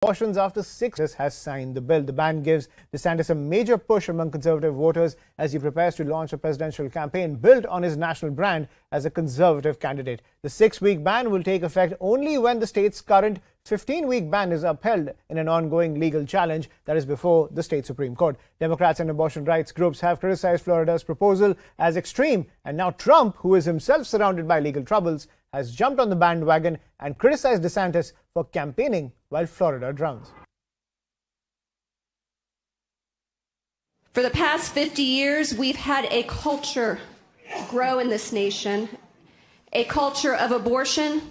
abortions after 6 has signed the bill. The ban gives DeSantis a major push among conservative voters as he prepares to launch a presidential campaign built on his national brand as a conservative candidate. The 6-week ban will take effect only when the state's current 15-week ban is upheld in an ongoing legal challenge that is before the state Supreme Court. Democrats and abortion rights groups have criticized Florida's proposal as extreme, and now Trump, who is himself surrounded by legal troubles, has jumped on the bandwagon and criticized DeSantis for campaigning while Florida drowns. For the past 50 years, we've had a culture grow in this nation, a culture of abortion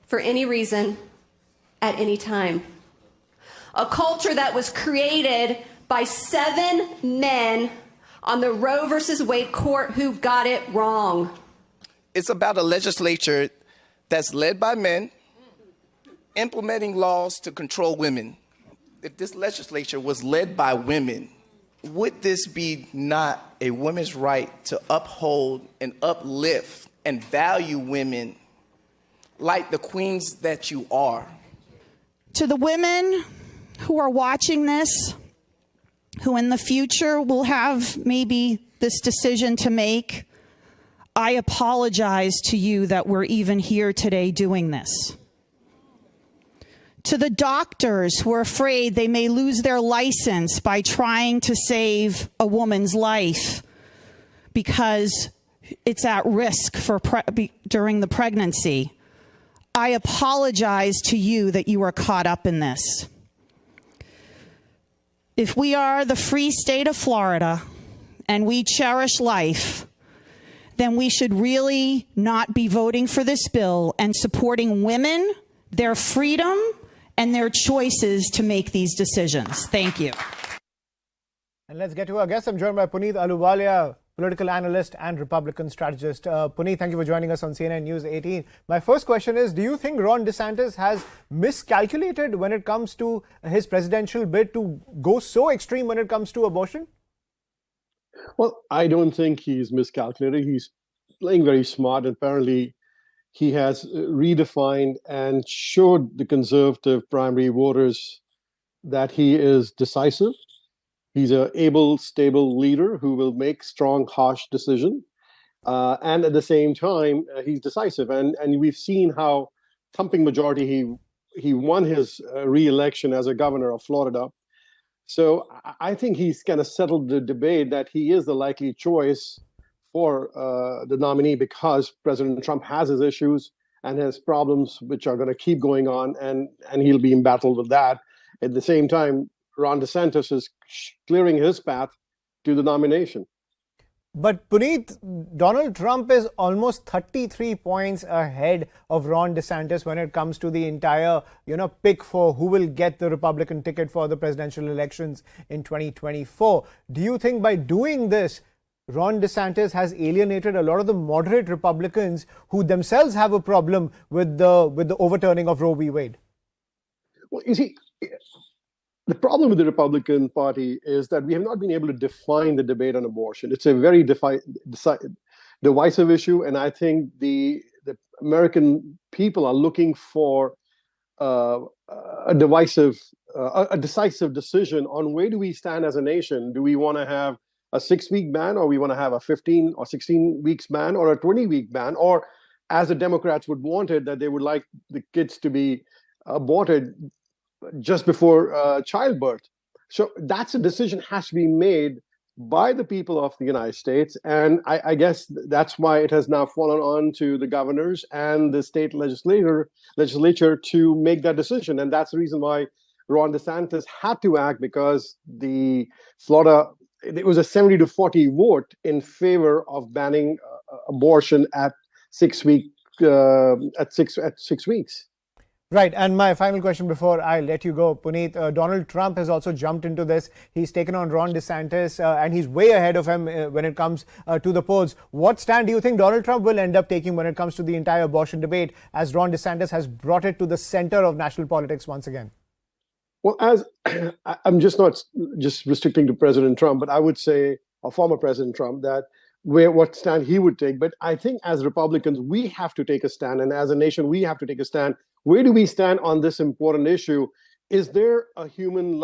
for any reason, at any time. A culture that was created by 7 men on the Roe versus Wade court who got it wrong. It's about a legislature that's led by men, implementing laws to control women. If this legislature was led by women, would this be not a woman's right to uphold and uplift and value women like the queens that you are? To the women who are watching this, who in the future will have maybe this decision to make, I apologize to you that we're even here today doing this. To the doctors who are afraid they may lose their license by trying to save a woman's life because it's at risk during the pregnancy, I apologize to you that you are caught up in this. If we are the free state of Florida and we cherish life, then we should really not be voting for this bill and supporting women, their freedom, and their choices to make these decisions. Thank you. And let's get to our guest. I'm joined by Puneet Ahluwalia, political analyst and Republican strategist. Puneet, thank you for joining us on CNN News 18. My first question is, do you think Ron DeSantis has miscalculated when it comes to his presidential bid to go so extreme when it comes to abortion? Well, I don't think he's miscalculated. He's playing very smart. Apparently, he has redefined and showed the conservative primary voters that he is decisive. He's an able, stable leader who will make strong, harsh decisions. And at the same time, he's decisive. And we've seen how thumping majority he won his re-election as a governor of Florida. So I think he's kind of settled the debate that he is the likely choice for the nominee because President Trump has his issues and his problems, which are going to keep going on, and he'll be in battle with that. At the same time, Ron DeSantis is clearing his path to the nomination. But Puneet, Donald Trump is almost 33 points ahead of Ron DeSantis when it comes to the entire, pick for who will get the Republican ticket for the presidential elections in 2024. Do you think by doing this, Ron DeSantis has alienated a lot of the moderate Republicans who themselves have a problem with the overturning of Roe v. Wade? Well, you see, the problem with the Republican Party is that we have not been able to define the debate on abortion. It's a very divisive issue, and I think the American people are looking for a decisive decision on where do we stand as a nation. Do we want to have a 6-week ban, or we want to have a 15 or 16 weeks ban, or a 20-week ban, or as the Democrats would want it, that they would like the kids to be aborted just before childbirth. So that's a decision has to be made by the people of the United States. And I guess that's why it has now fallen on to the governors and the state legislature to make that decision. And that's the reason why Ron DeSantis had to act, because the Florida, it was a 70-40 vote in favor of banning abortion at 6 weeks. Right. And my final question before I let you go, Puneet, Donald Trump has also jumped into this. He's taken on Ron DeSantis and he's way ahead of him when it comes to the polls. What stand do you think Donald Trump will end up taking when it comes to the entire abortion debate, as Ron DeSantis has brought it to the center of national politics once again? Well, as I'm just not just restricting to President Trump, but I would say, or former President Trump, that what stand he would take. But I think as Republicans, we have to take a stand. And as a nation, we have to take a stand. Where do we stand on this important issue? Is there a human